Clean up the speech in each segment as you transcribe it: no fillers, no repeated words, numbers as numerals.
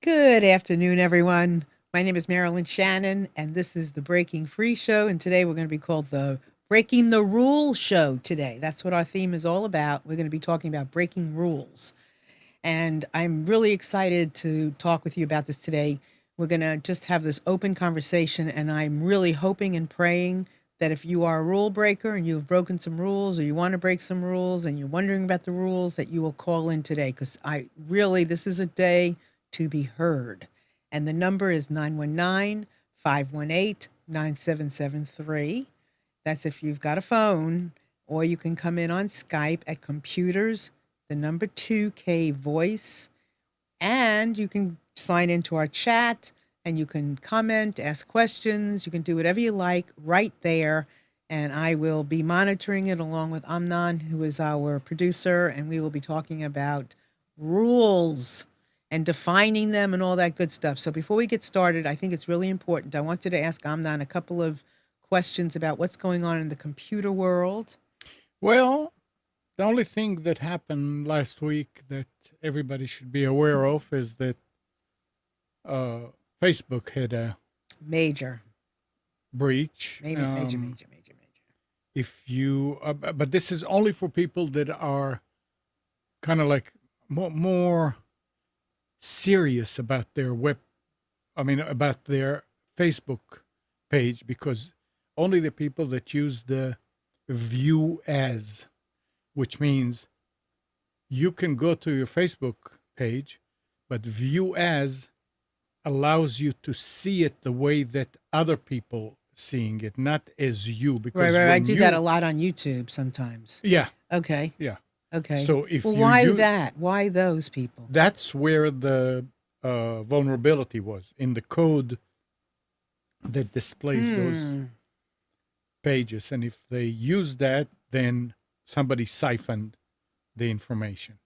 Good afternoon, everyone. My name is Marilyn Shannon, and this is the Breaking Free Show. And today we're going to be called the Breaking the Rules Show today. That's what our theme is all about. We're going to be talking about breaking rules. And I'm really excited to talk with you about this today. We're going to just have this open conversation, and I'm really hoping and praying that if you are a rule breaker and you've broken some rules or you want to break some rules and you're wondering about the rules, that you will call in today because this is a day to be heard. And the number is 919-518-9773. That's if you've got a phone, or you can come in on Skype at computers, the number 2K voice, and you can sign into our chat and you can comment, ask questions. You can do whatever you like right there. And I will be monitoring it along with Amnon, who is our producer, and we will be talking about rules and defining them and all that good stuff. So before we get started, I think it's really important. I wanted to ask Amnon a couple of questions about what's going on in the computer world. Well, the only thing that happened last week that everybody should be aware of is that Facebook had a Major. breach. Major. If you, but this is only for people that are kind of like more serious about their about their Facebook page, because only the people that use the view as, which means you can go to your Facebook page, but view as allows you to see it the way that other people seeing it, not as you. Because Right. I do that a lot on YouTube sometimes. Yeah. Okay. Yeah. Okay. So if why that? Why those people? That's where the vulnerability was in the code that displays those pages, and if they use that, then somebody siphoned the information.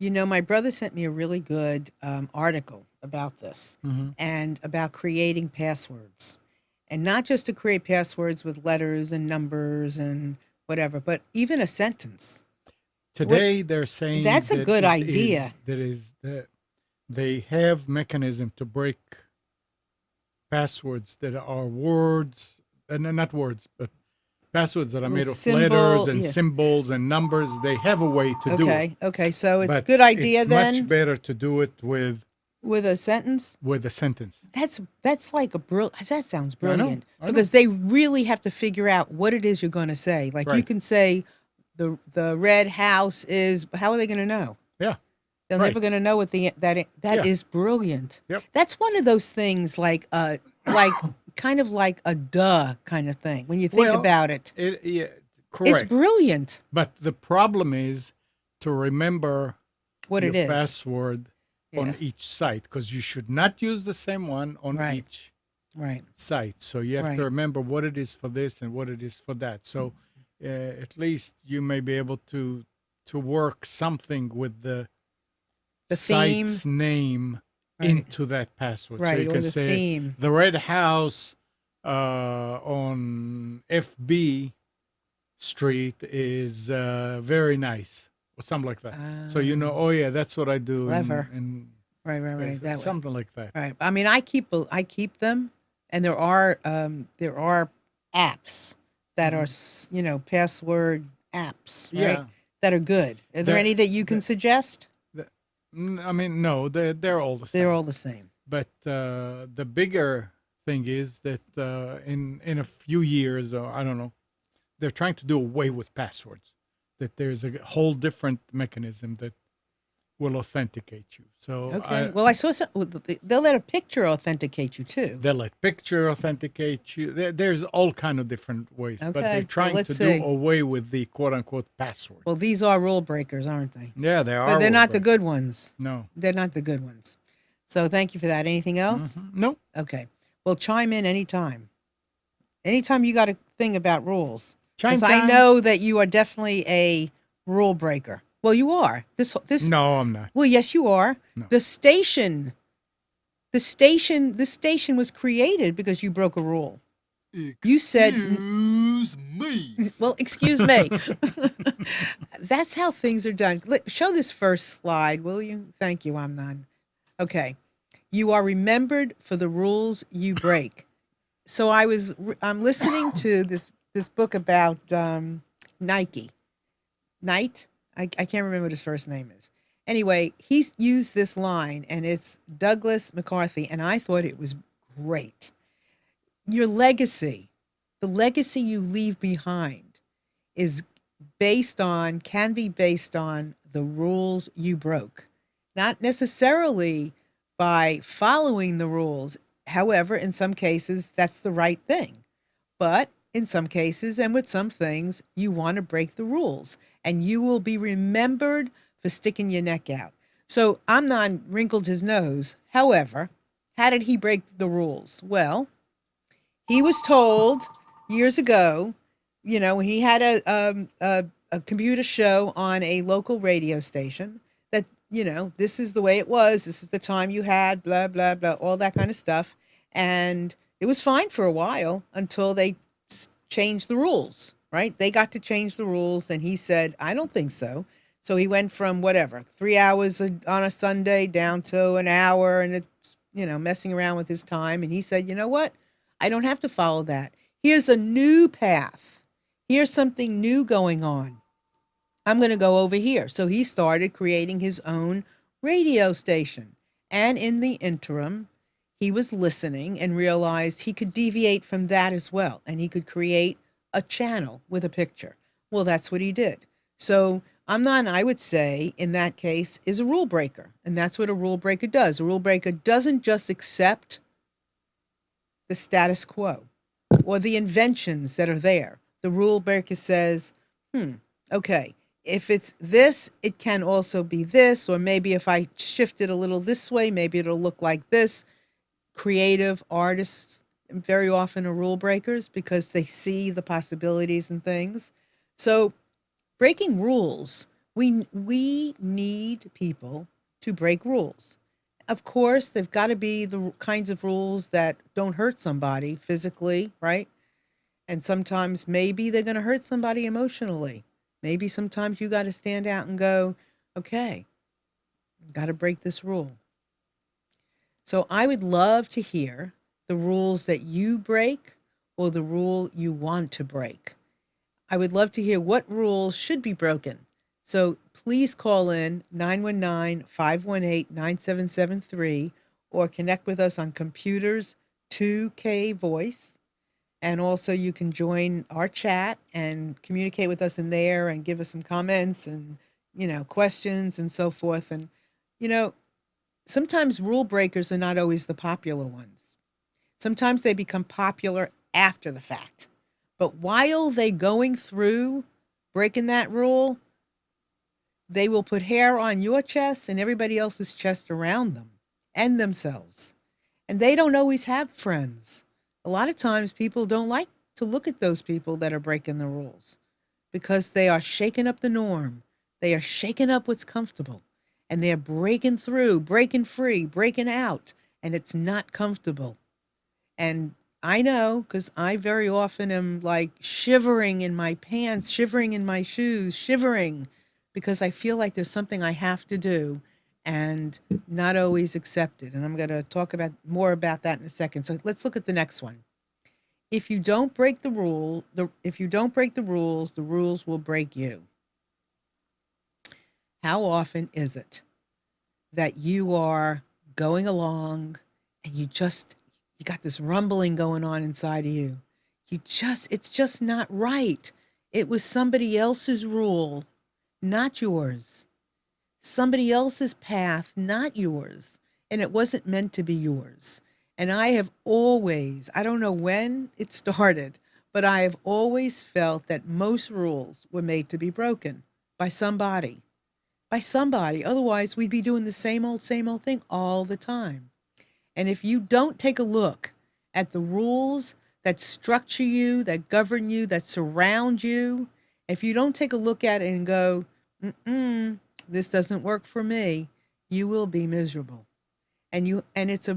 You know, my brother sent me a really good article about this and about creating passwords. And not just to create passwords with letters and numbers and whatever, but even a sentence. Today they're saying that's a good idea. That they have mechanism to break passwords that are words, not words, but passwords that are made of letters and symbols and numbers. They have a way to do it. Okay, so it's a good idea it's then. much better to do it with a sentence. With a sentence. That's like that sounds brilliant. I know. Because they really have to figure out what it is you're going to say. Like you can say the red house is. How are they going to know? Yeah. They're never going to know what that is brilliant. Yep. That's one of those things like kind of like a duh kind of thing when you think about it. Correct. It's brilliant. But the problem is to remember what it is. Password on each site, because you should not use the same one on each site. So you have to remember what it is for this and what it is for that. So at least you may be able to work something with the site's name into that password. Right, so you can say theme. The Red House on FB Street is very nice, or something like that. So oh yeah, that's what I do. Clever. Right. That something like that. Right. I mean, I keep them, and there are apps that are password apps, right? That are good. Are there any that you can suggest? I mean, no, they're all the same. They're all the same. But the bigger thing is that in a few years, or I don't know, they're trying to do away with passwords. That there's a whole different mechanism that will authenticate you. So I saw they'll let a picture authenticate you too. They'll let picture authenticate you. There's all kind of different ways, but they're trying to do away with the quote unquote password. Well, these are rule breakers, aren't they? Yeah, they are. But they're not the good ones. No, they're not the good ones. So thank you for that. Anything else? No. Okay. Well, chime in anytime. Anytime you got a thing about rules. Because I know that you are definitely a rule breaker. Well, you are. This. No, I'm not. Well, yes, you are. No. The station was created because you broke a rule. You said, Excuse me. Well, excuse me. That's how things are done. Show this first slide, will you? Thank you, Amnon. Okay. You are remembered for the rules you break. So I'm listening to this book about Nike. Knight. I can't remember what his first name is. Anyway, he used this line, and it's Douglas McCarthy, and I thought it was great. Your legacy, the legacy you leave behind, is can be based on the rules you broke, not necessarily by following the rules. However, in some cases, that's the right thing. But in some cases and with some things, you want to break the rules, and you will be remembered for sticking your neck out. So Amnon wrinkled his nose. However, how did he break the rules? Well, he was told years ago, when he had a computer show on a local radio station, that, this is the way it was. This is the time you had, blah, blah, blah, all that kind of stuff. And it was fine for a while until they changed the rules, right? They got to change the rules. And he said, I don't think so. So he went from 3 hours on a Sunday down to an hour, and it's, messing around with his time. And he said, you know what? I don't have to follow that. Here's a new path. Here's something new going on. I'm going to go over here. So he started creating his own radio station. And in the interim, he was listening and realized he could deviate from that as well. And he could create a channel with a picture. Well, that's what he did. So Amnon, I would say, in that case, is a rule breaker. And that's what a rule breaker does. A rule breaker doesn't just accept the status quo or the inventions that are there. The rule breaker says, okay, if it's this, it can also be this, or maybe if I shift it a little this way, maybe it'll look like this. Creative artists very often are rule breakers because they see the possibilities and things. So breaking rules, we need people to break rules. Of course, they've got to be the kinds of rules that don't hurt somebody physically, right? And sometimes maybe they're going to hurt somebody emotionally. Maybe sometimes you got to stand out and go, okay, got to break this rule. So I would love to hear the rules that you break or the rule you want to break. I would love to hear what rules should be broken. So please call in 919-518-9773 or connect with us on Computers 2K Voice. And also you can join our chat and communicate with us in there and give us some comments and, questions and so forth. And, sometimes rule breakers are not always the popular ones. Sometimes they become popular after the fact. But while they going through breaking that rule, they will put hair on your chest and everybody else's chest around them and themselves. And they don't always have friends. A lot of times people don't like to look at those people that are breaking the rules because they are shaking up the norm. They are shaking up what's comfortable. And they're breaking through, breaking free, breaking out. And it's not comfortable. And I know, because I very often am like shivering in my pants, shivering in my shoes, shivering because I feel like there's something I have to do and not always accepted. And I'm going to talk more about that in a second. So let's look at the next one. If you don't break the rules, the rules will break you. How often is it that you are going along and you got this rumbling going on inside of you? It's just not right. It was somebody else's rule, not yours. Somebody else's path, not yours. And it wasn't meant to be yours. And I have always, I don't know when it started, but I have always felt that most rules were made to be broken by somebody. Otherwise, we'd be doing the same old thing all the time. And if you don't take a look at the rules that structure you, that govern you, that surround you, if you don't take a look at it and go, this doesn't work for me, you will be miserable. And it's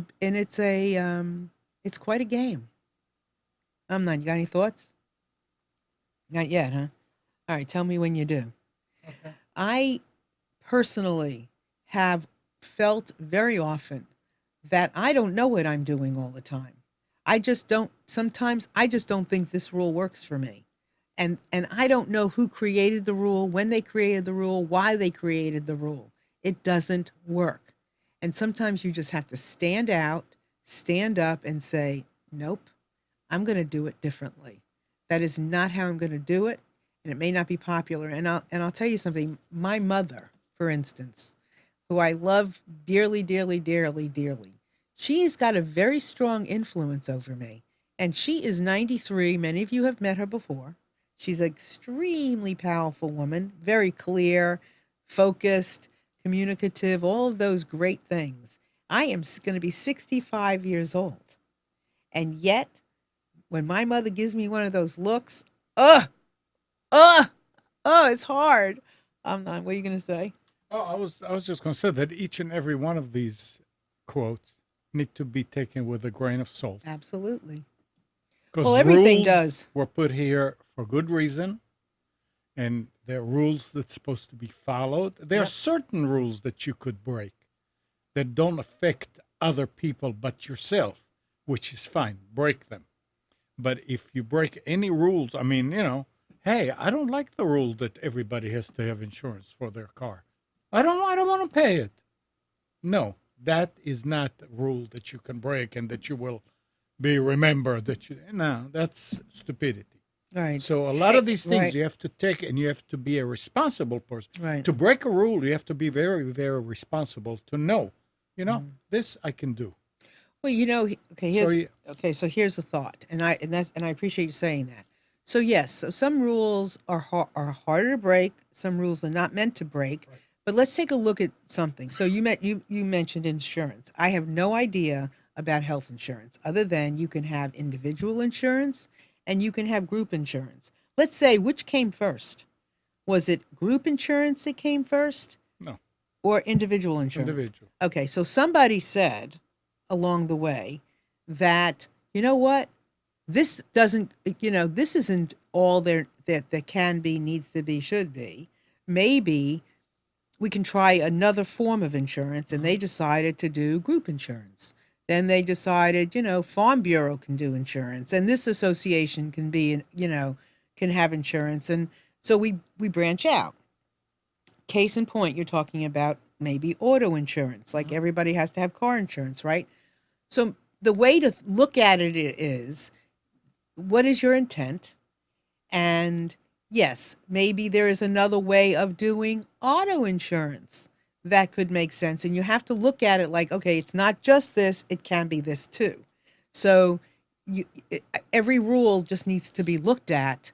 quite a game. You got any thoughts? Not yet, huh? All right, tell me when you do. Okay. I personally have felt very often that I don't know what I'm doing all the time. Sometimes I just don't think this rule works for me. And I don't know who created the rule, when they created the rule, why they created the rule. It doesn't work. And sometimes you just have to stand out, stand up and say, nope, I'm going to do it differently. That is not how I'm going to do it, and it may not be popular. And I'll tell you something. My mother, for instance, who I love dearly, dearly, dearly, dearly, she's got a very strong influence over me. And she is 93. Many of you have met her before. She's an extremely powerful woman, very clear, focused, communicative, all of those great things. I am going to be 65 years old. And yet, when my mother gives me one of those looks, uh, it's hard. I'm not, what are you going to say? Oh, I was just going to say that each and every one of these quotes need to be taken with a grain of salt. Absolutely. Because Well, everything rules does. were put here for good reason, and they're rules that's supposed to be followed. There are Yep. certain rules that you could break that don't affect other people but yourself, which is fine. Break them. But if you break any rules, I mean, hey, I don't like the rule that everybody has to have insurance for their car. I don't want to pay it. No, that is not a rule that you can break and that you will be remembered no, that's stupidity. Right. So a lot of these things Right. you have to take, and you have to be a responsible person. Right. To break a rule, you have to be very, very responsible to know, this I can do. Well, okay, So so here's a thought, and I appreciate you saying that. So yes, so some rules are harder to break, some rules are not meant to break. But let's take a look at something. So you mentioned insurance. I have no idea about health insurance other than you can have individual insurance and you can have group insurance. Let's say which came first? Was it group insurance that came first no, or individual insurance? individual. Okay, so somebody said along the way that, you know what? This doesn't, this isn't all there that can be, needs to be, should be. Maybe we can try another form of insurance, and they decided to do group insurance. Then they decided, Farm Bureau can do insurance, and this association can be, can have insurance. And so we branch out. Case in point, you're talking about maybe auto insurance, like everybody has to have car insurance, right? So the way to look at it is, what is your intent? And yes, maybe there is another way of doing auto insurance that could make sense. And you have to look at it like, okay, it's not just this, it can be this too. So every rule just needs to be looked at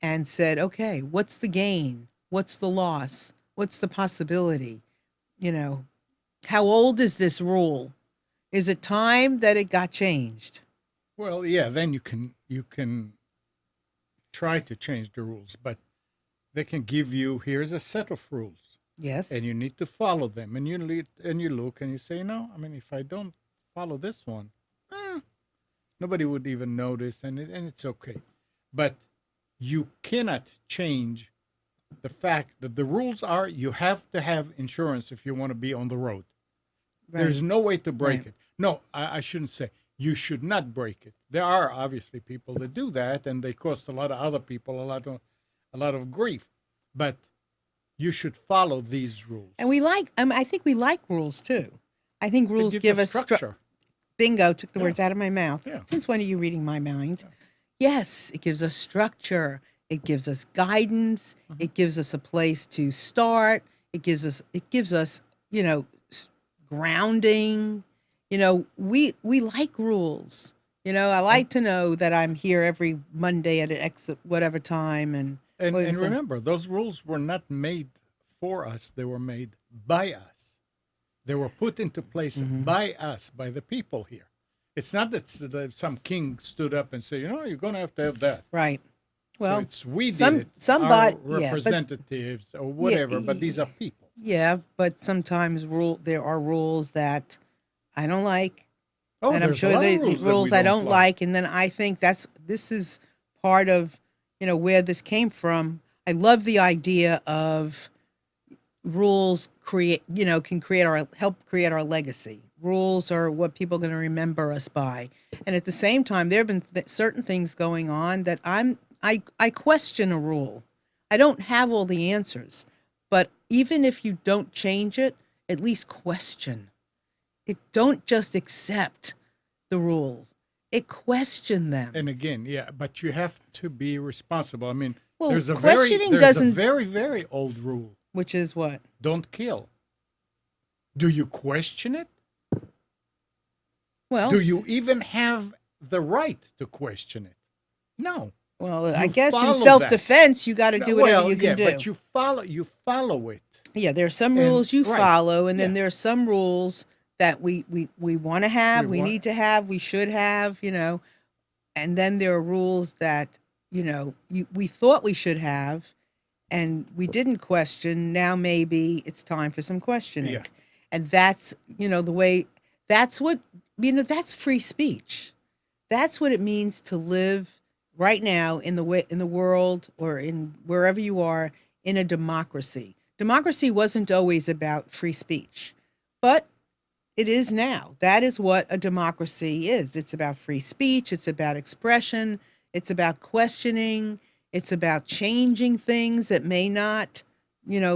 and said, okay, what's the gain? What's the loss? What's the possibility? How old is this rule? Is it time that it got changed? Well, yeah, then you can try to change the rules, but they can give you, here's a set of rules, Yes. and you need to follow them. And you look and you say, no, I mean, if I don't follow this one, nobody would even notice, and it's okay. But you cannot change the fact that the rules are you have to have insurance if you want to be on the road. Right. There's no way to break Right. it. No, I shouldn't say. You should not break it. There are obviously people that do that, and they cost a lot of other people a lot of grief. But you should follow these rules. And I think we like rules too. I think It rules gives give a us structure. bingo, took the Yeah. words out of my mouth. Yeah. Since when are you reading my mind? Yes, it gives us structure. It gives us guidance. Mm-hmm. It gives us a place to start. It gives us, grounding. We like rules. I like to know that I'm here every Monday at an exit whatever time and And what is it? remember, those rules were not made for us. They were made by us. They were put into place Mm-hmm. by us, by the people here. It's not that some king stood up and said, you're going to have that. Right. Well, So it's we did some- it, somebody- our yeah, but- representatives or whatever, but these are people. yeah, but sometimes there are rules that I don't like. Oh, and I'm there's a sure lot of the rules that rules we I don't like, and then I think this is part of where this came from. I love the idea of rules can help create our legacy. rules are what people are going to remember us by. And at the same time, there have been certain things going on that I question a rule. I don't have all the answers, but even if you don't change it, at least question it. Don't just accept the rules. It question them. And again, yeah, but you have to be responsible. I mean, Well, there's a questioning very doesn't- very old rule: Which is what? don't kill. Do you question it? Well, Do you even have the right to question it? No. I you guess in follow self-defense, you got to do whatever Well, you can yeah, do. but you follow it. Yeah, there are some And- rules you right. follow, and then Yeah. there are some rules that we want to have, we want- need to have, we should have, and then there are rules that we thought we should have, and we didn't question. Now maybe it's time for some questioning, Yeah. and that's the way. That's what That's free speech. That's what it means to live right now in the world or in wherever you are in a democracy. Democracy wasn't always about free speech, but it is now. That is what a democracy is. It's about free speech, it's about expression, it's about questioning, it's about changing things that may not,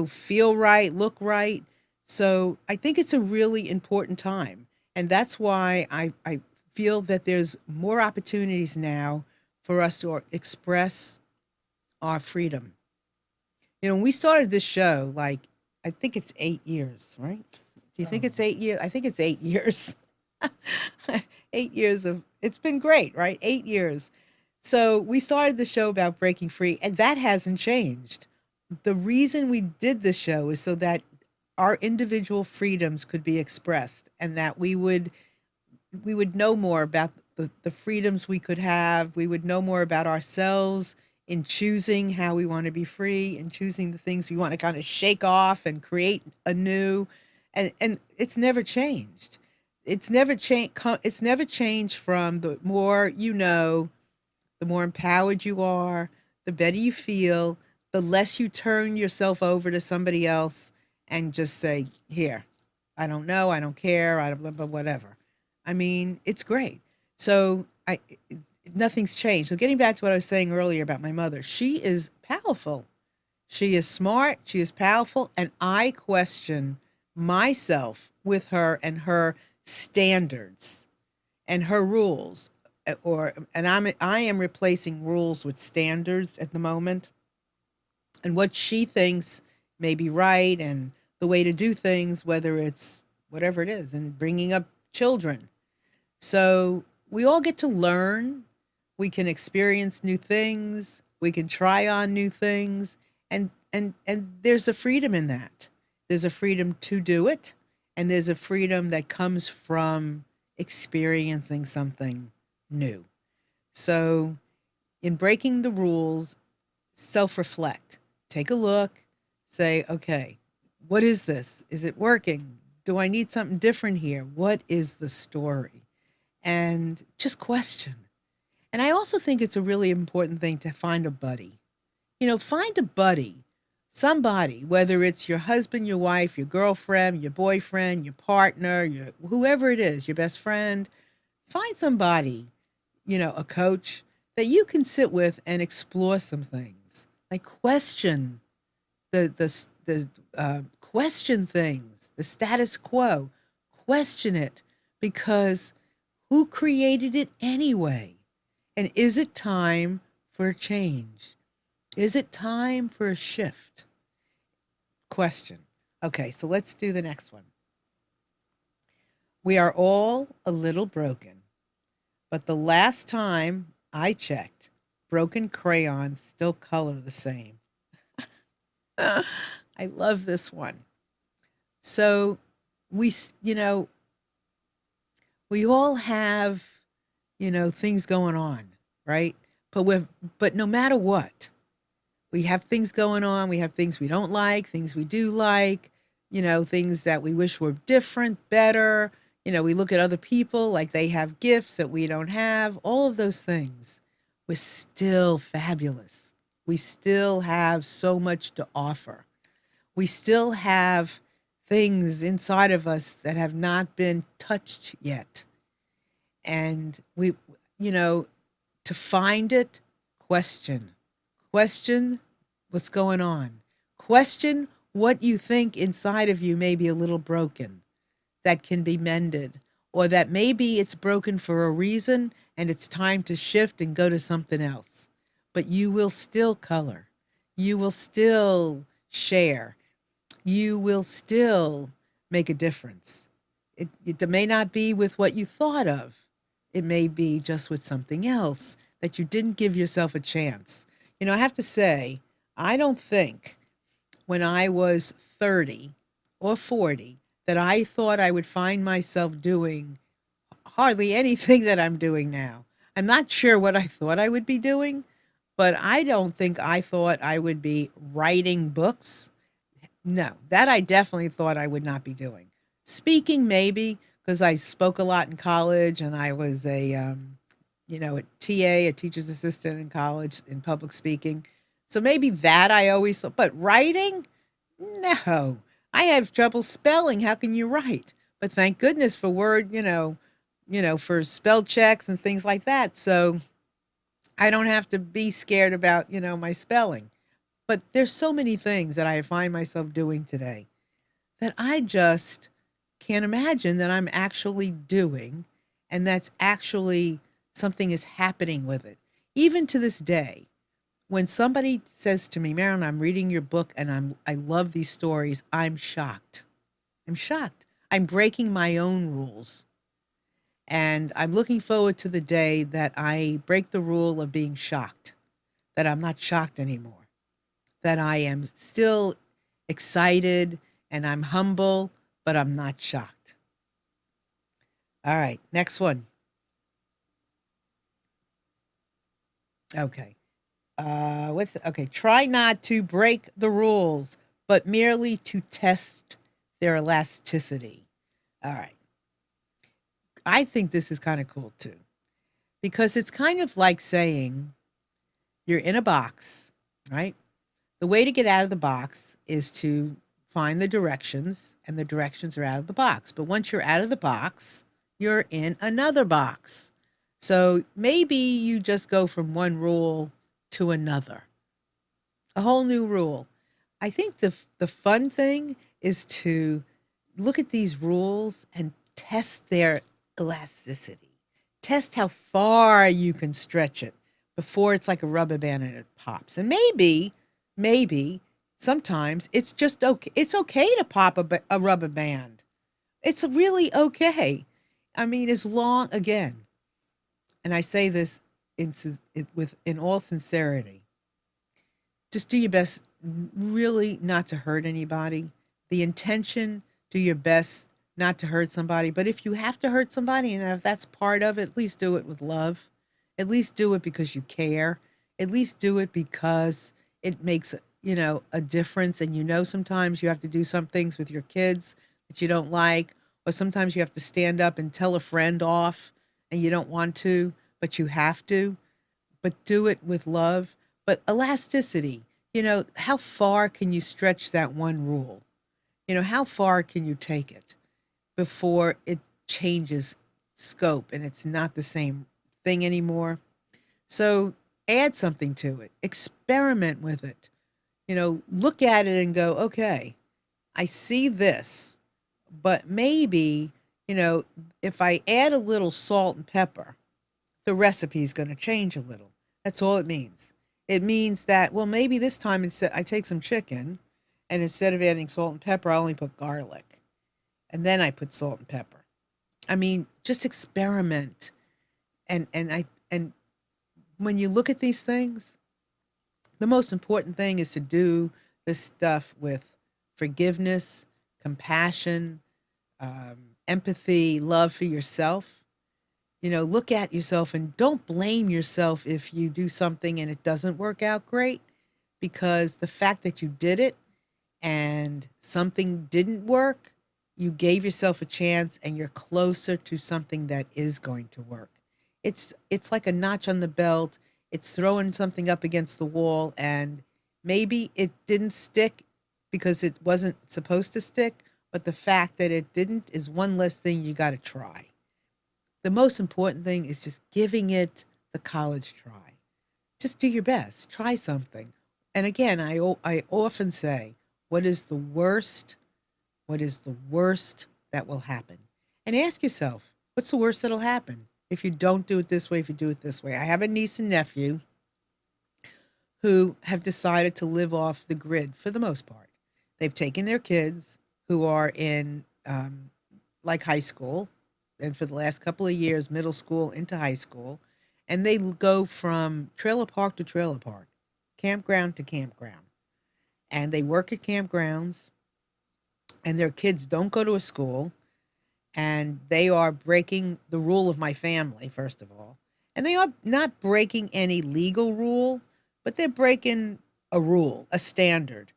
feel right, look right. So I think it's a really important time. And that's why I feel that there's more opportunities now for us to express our freedom. When we started this show, like, I think it's 8 years, right? Do you think it's 8 years? I think it's 8 years. 8 years it's been great, right? 8 years. So we started the show about breaking free, and that hasn't changed. The reason we did this show is so that our individual freedoms could be expressed, and that we would know more about the freedoms we could have. We would know more about ourselves in choosing how we want to be free and choosing the things we want to kind of shake off and create anew. And it's never changed. It's never changed. It's never changed from the more you know, the more empowered you are, the better you feel, the less you turn yourself over to somebody else and just say, here, I don't know, I don't care, I don't blah, blah, whatever. I mean, it's great. So nothing's changed. So getting back to what I was saying earlier about my mother, she is powerful. She is smart, she is powerful, and I question myself with her and her standards and her rules. I am replacing rules with standards at the moment. And what she thinks may be right and the way to do things, whether it's whatever it is, and bringing up children. So we all get to learn. We can experience new things. We can try on new things. And there's a freedom in that. There's a freedom to do it. And there's a freedom that comes from experiencing something new. So in breaking the rules, self-reflect. Take a look. Say, okay, what is this? Is it working? Do I need something different here? What is the story? And just question. And I also think it's a really important thing to find a buddy. Find a buddy, somebody, whether it's your husband, your wife, your girlfriend, your boyfriend, your partner, whoever it is, your best friend. Find somebody, a coach that you can sit with and explore some things. Like question question things, the status quo. Question it, because who created it anyway? And is it time for a change? Is it time for a shift? Question. Okay, so let's do the next one. We are all a little broken, but the last time I checked, broken crayons still color the same. I love this one. So we all have, things going on, right? But no matter what, we have things going on. We have things we don't like, things we do like, things that we wish were different, better. We look at other people like they have gifts that we don't have, all of those things. We're still fabulous. We still have so much to offer. We still have things inside of us that have not been touched yet. And we, you know, to find it, question. Question what's going on. Question what you think inside of you may be a little broken that can be mended, or that maybe it's broken for a reason and it's time to shift and go to something else. But you will still color. You will still share. You will still make a difference. It may not be with what you thought of. It may be just with something else that you didn't give yourself a chance. You know, I have to say, I don't think when I was 30 or 40 that I thought I would find myself doing hardly anything that I'm doing now. I'm not sure what I thought I would be doing, but I don't think I thought I would be writing books. No, that I definitely thought I would not be doing. Speaking, maybe, because I spoke a lot in college and I was a TA, a teacher's assistant in college in public speaking. So maybe that I always thought, but writing? No, I have trouble spelling. How can you write? But thank goodness for word, for spell checks and things like that. So I don't have to be scared about, my spelling. But there's so many things that I find myself doing today that I just can't imagine that I'm actually doing, and that's actually something is happening with it. Even to this day, when somebody says to me, Marilyn, I'm reading your book and I love these stories, I'm shocked. I'm shocked. I'm breaking my own rules. And I'm looking forward to the day that I break the rule of being shocked, that I'm not shocked anymore, that I am still excited and I'm humble, but I'm not shocked. All right, next one. Okay. Try not to break the rules, but merely to test their elasticity. All right. I think this is kind of cool too, because it's kind of like saying you're in a box, right? The way to get out of the box is to find the directions, and the directions are out of the box. But once you're out of the box, you're in another box. So maybe you just go from one rule to another, a whole new rule. I think the fun thing is to look at these rules and test their elasticity. Test how far you can stretch it before it's like a rubber band and it pops. And maybe sometimes it's just okay. It's okay to pop a rubber band. It's really okay. I mean, as long, again, and I say this in all sincerity, just do your best really not to hurt anybody. The intention, do your best not to hurt somebody. But if you have to hurt somebody, and if that's part of it, at least do it with love. At least do it because you care. At least do it because it makes, a difference. And sometimes you have to do some things with your kids that you don't like, or sometimes you have to stand up and tell a friend off and you don't want to, but you have to. But do it with love. But elasticity, how far can you stretch that one rule? How far can you take it before it changes scope and it's not the same thing anymore? So add something to it, experiment with it, look at it and go, okay, I see this, but maybe, if I add a little salt and pepper, the recipe is going to change a little. That's all it means. It means that, well, maybe this time instead I take some chicken, and instead of adding salt and pepper, I only put garlic. And then I put salt and pepper. I mean, just experiment. And when you look at these things, the most important thing is to do this stuff with forgiveness, compassion, empathy, love for yourself. Look at yourself and don't blame yourself if you do something and it doesn't work out great, because the fact that you did it and something didn't work, you gave yourself a chance and you're closer to something that is going to work. It's like a notch on the belt. It's throwing something up against the wall, and maybe it didn't stick because it wasn't supposed to stick, but the fact that it didn't is one less thing you got to try. The most important thing is just giving it the college try. Just do your best. Try something. And again, I often say, what is the worst? What is the worst that will happen? And ask yourself, what's the worst that'll happen if you don't do it this way, if you do it this way? I have a niece and nephew who have decided to live off the grid for the most part. They've taken their kids who are in like high school, and for the last couple of years, middle school into high school, and they go from trailer park to trailer park, campground to campground. And they work at campgrounds, and their kids don't go to a school, and they are breaking the rule of my family, first of all. And they are not breaking any legal rule, but they're breaking a rule, a standard.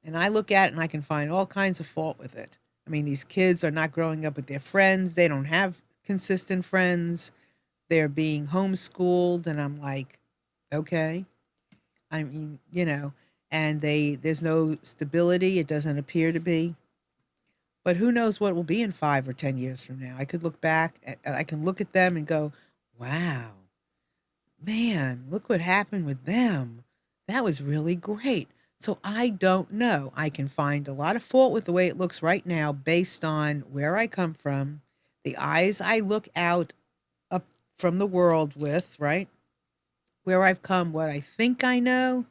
And I look at it and I can find all kinds of fault with it. I mean, these kids are not growing up with their friends. They don't have consistent friends. They're being homeschooled. And I'm like, okay. I mean, and there's no stability. It doesn't appear to be. But who knows what will be in 5 or 10 years from now? I could look back, I can look at them and go, wow, man, look what happened with them. That was really great. So I don't know. I can find a lot of fault with the way it looks right now based on where I come from, the eyes I look out up from the world with, right? Where I've come, what I think I know,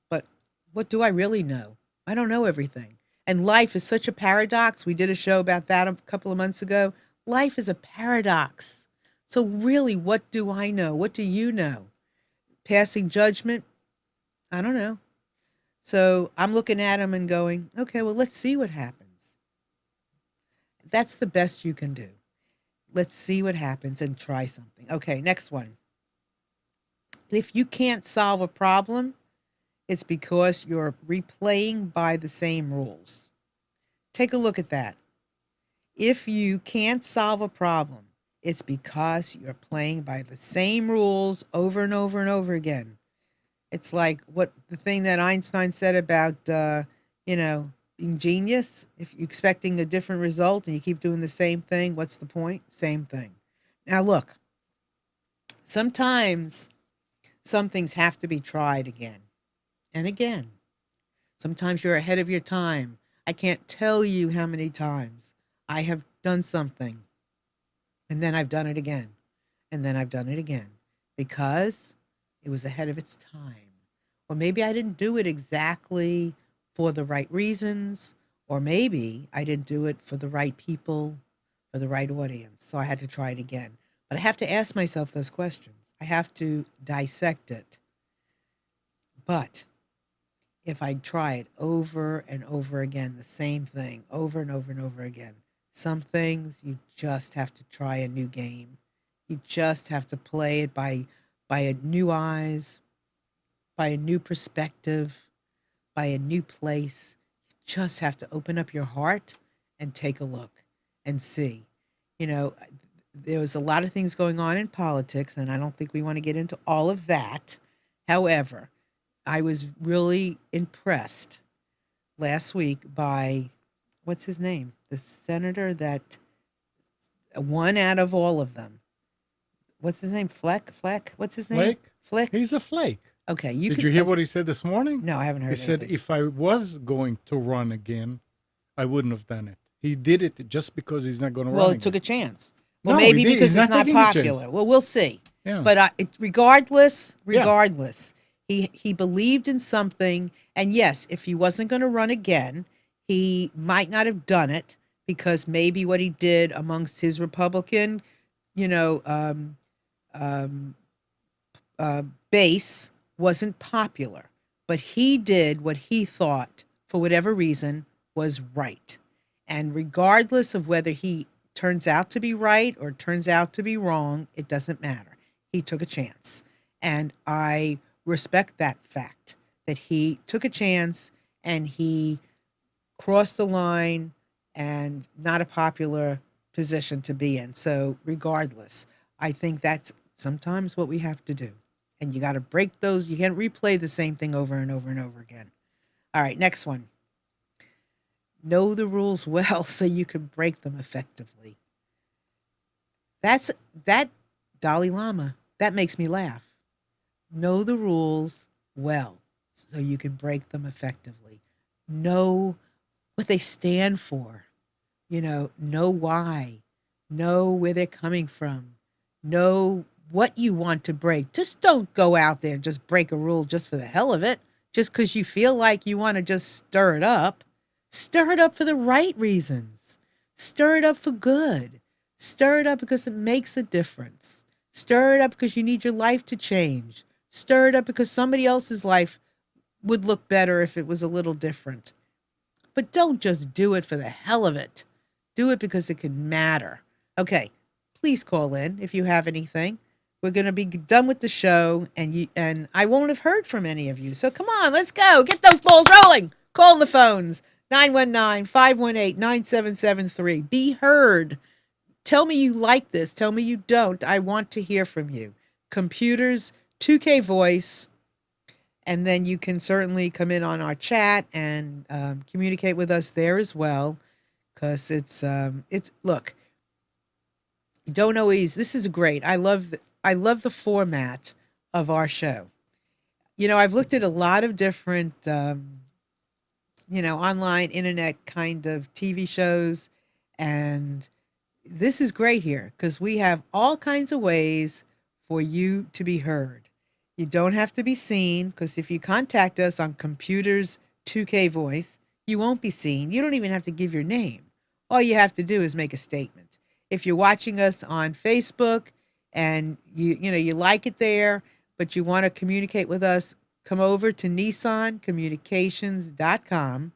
but what do I really know? I don't know everything. And life is such a paradox. We did a show about that a couple of months ago. Life is a paradox. So really, what do I know? What do you know? Passing judgment? I don't know. So I'm looking at him and going, okay, well, let's see what happens. That's the best you can do. Let's see what happens and try something. Okay, next one. If you can't solve a problem, it's because you're replaying by the same rules. Take a look at that. If you can't solve a problem, it's because you're playing by the same rules over and over and over again. It's like what the thing that Einstein said about, being genius. If you're expecting a different result and you keep doing the same thing, what's the point? Same thing. Now, look, sometimes some things have to be tried again and again. Sometimes you're ahead of your time. I can't tell you how many times I have done something and then I've done it again and then I've done it again because it was ahead of its time. Or maybe I didn't do it exactly for the right reasons, or maybe I didn't do it for the right people, for the right audience. So I had to try it again. But I have to ask myself those questions. I have to dissect it. But if I try it over and over again, the same thing, over and over and over again, some things you just have to try a new game. You just have to play it by a new eyes, by a new perspective, by a new place. You just have to open up your heart and take a look and see. There was a lot of things going on in politics, and I don't think we want to get into all of that. However, I was really impressed last week by, what's his name? The senator that one out of all of them. What's his name? Fleck? What's his name? Flake? Flick? He's a flake. Okay. Did you hear what he said this morning? No, I haven't heard He said, anything. if I was going to run again, I wouldn't have done it. He did it just because he's not going to run Well, again. it took a chance. Well, No, maybe he did. because He's it's not not taking a chance. popular. Well, we'll see. Yeah. But regardless, Yeah. he believed in something. And yes, if he wasn't going to run again, he might not have done it because maybe what he did amongst his Republican, base wasn't popular. But he did what he thought, for whatever reason, was right. And regardless of whether he turns out to be right or turns out to be wrong, it doesn't matter. He took a chance. And I respect that fact that he took a chance and he crossed the line and not a popular position to be in. So regardless, I think that's sometimes what we have to do. And you got to break those. You can't replay the same thing over and over and over again. All right, next one. Know the rules well so you can break them effectively. That's that Dalai Lama. That makes me laugh. Know the rules well so you can break them effectively. Know what they stand for. Know why. Know where they're coming from. Know what you want to break. Just don't go out there and just break a rule just for the hell of it, just because you feel like you want to just stir it up. Stir it up for the right reasons. Stir it up for good. Stir it up because it makes a difference. Stir it up because you need your life to change. Stir it up because somebody else's life would look better if it was a little different. But don't just do it for the hell of it. Do it because it can matter. Okay, please call in if you have anything. We're going to be done with the show, and I won't have heard from any of you. So come on, let's go. Get those balls rolling. Call the phones, 919-518-9773. Be heard. Tell me you like this. Tell me you don't. I want to hear from you. Computers, 2K Voice, and then you can certainly come in on our chat and communicate with us there as well, because it's look, don't always. This is great. I love the format of our show. I've looked at a lot of different online internet kind of TV shows, and this is great here because we have all kinds of ways for you to be heard. You don't have to be seen, because if you contact us on Computers 2K Voice, you won't be seen. You don't even have to give your name. All you have to do is make a statement. If you're watching us on Facebook and you like it there, but you want to communicate with us, come over to NissanCommunications.com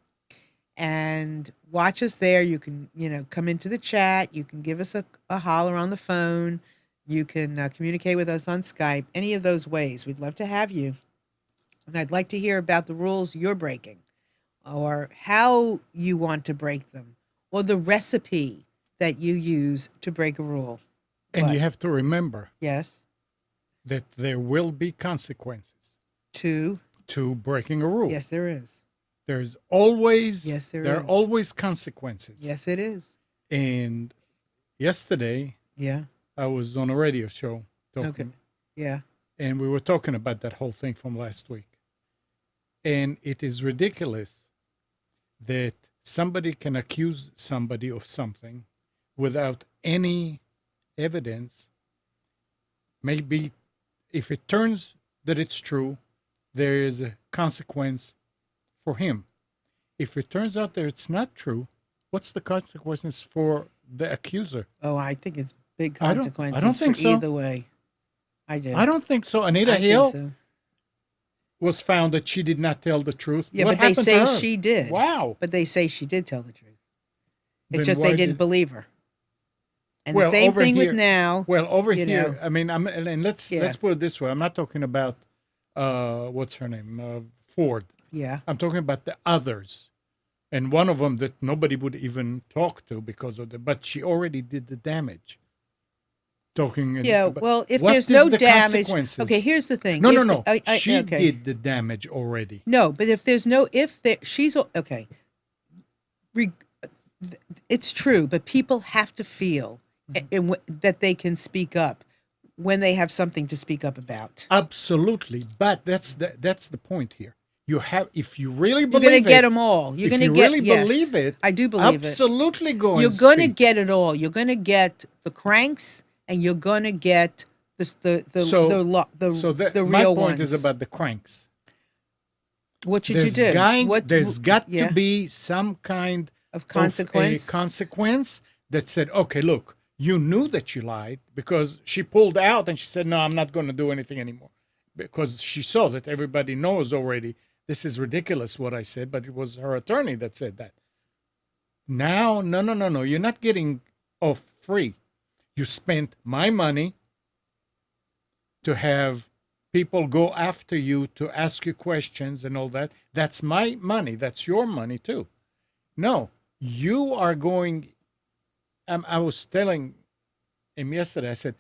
and watch us there. You can, come into the chat. You can give us a holler on the phone. You can communicate with us on Skype, any of those ways. We'd love to have you. And I'd like to hear about the rules you're breaking, or how you want to break them, or the recipe that you use to break a rule. And But- you have to remember Yes. that there will be consequences To. to breaking a rule. Yes, there is. There's always Yes, there are is. always consequences. Yes, it is. And yesterday Yeah. I was on a radio show talking, Okay. Yeah. and we were talking about that whole thing from last week. And it is ridiculous that somebody can accuse somebody of something without any evidence. Maybe if it turns that it's true, there is a consequence for him. If it turns out that it's not true, what's the consequences for the accuser? Oh, I think it's big I don't consequences think for so. either way. I do. I don't think so. Anita I Hill think so. was found that she did not tell the truth. Yeah, What but they happened say to her? she did. Wow. But they say she did tell the truth. It's Then just why they didn't did- believe her. And Well, the same over thing here- with now. Well, over you here, know. I mean, and let's Yeah. put it this way. I'm not talking about what's her name, Ford. Yeah. I'm talking about the others, and one of them that nobody would even talk to because of but she already did the damage. Talking. Yeah. about- Well, if what there's is no the damage. consequences? Okay, here's the thing. No, If no, the- no. She okay. did the damage already. No, but if there's no, if there, she's okay. Re, it's true, but people have to feel that they can speak up when they have something to speak up about. Absolutely, but that's the point here. You have, if you really You're believe going to get it, them all. You're if going to you get. really Yes, believe it, I do believe it. absolutely go. You're and going to speak. get it all. You're going to get the cranks, and you're going to get the So that, the my real point ones. is about the cranks. What should you do? There's got yeah, to be some kind of consequence. of a consequence that said, okay, look, you knew that you lied because she pulled out and she said, no, I'm not going to do anything anymore. Because she saw that everybody knows already, this is ridiculous what I said, but it was her attorney that said that. Now, no, you're not getting off free. You spent my money to have people go after you to ask you questions and all that. That's my money. That's your money too. No, you are going. I was telling him yesterday. I said,